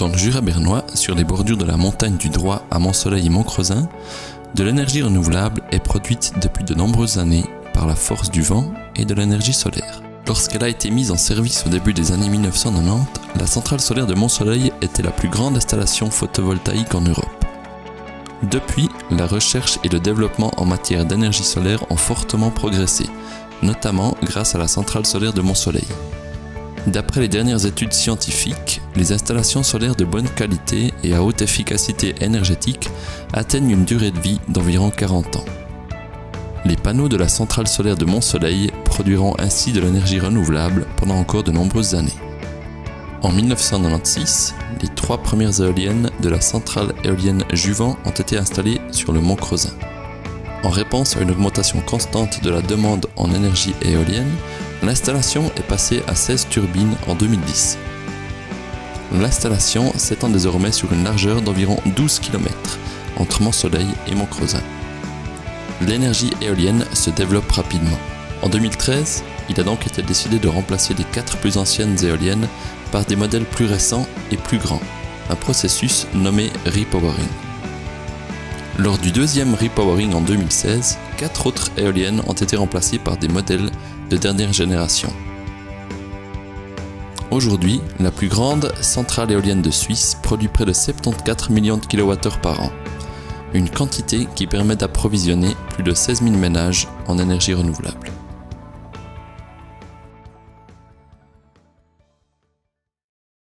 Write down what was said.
dans le Jura bernois, sur les bordures de la montagne du Droit à Montsoleil et Montcreusin, de l'énergie renouvelable est produite depuis de nombreuses années par la force du vent et de l'énergie solaire. Lorsqu'elle a été mise en service au début des années 1990, la centrale solaire de Montsoleil était la plus grande installation photovoltaïque en Europe. Depuis, la recherche et le développement en matière d'énergie solaire ont fortement progressé, notamment grâce à la centrale solaire de Montsoleil. D'après les dernières études scientifiques, les installations solaires de bonne qualité et à haute efficacité énergétique atteignent une durée de vie d'environ 40 ans. Les panneaux de la centrale solaire de Montsoleil produiront ainsi de l'énergie renouvelable pendant encore de nombreuses années. En 1996, les 3 premières éoliennes de la centrale éolienne Juvent ont été installées sur le mont Creusin. En réponse à une augmentation constante de la demande en énergie éolienne, l'installation est passée à 16 turbines en 2010. L'installation s'étend désormais sur une largeur d'environ 12 km entre Montsoleil et Montcreusin. L'énergie éolienne se développe rapidement. En 2013, il a donc été décidé de remplacer les 4 plus anciennes éoliennes par des modèles plus récents et plus grands, un processus nommé repowering. Lors du deuxième repowering en 2016, 4 autres éoliennes ont été remplacées par des modèles de dernière génération. Aujourd'hui, la plus grande centrale éolienne de Suisse produit près de 74 millions de kWh par an, une quantité qui permet d'approvisionner plus de 16 000 ménages en énergie renouvelable.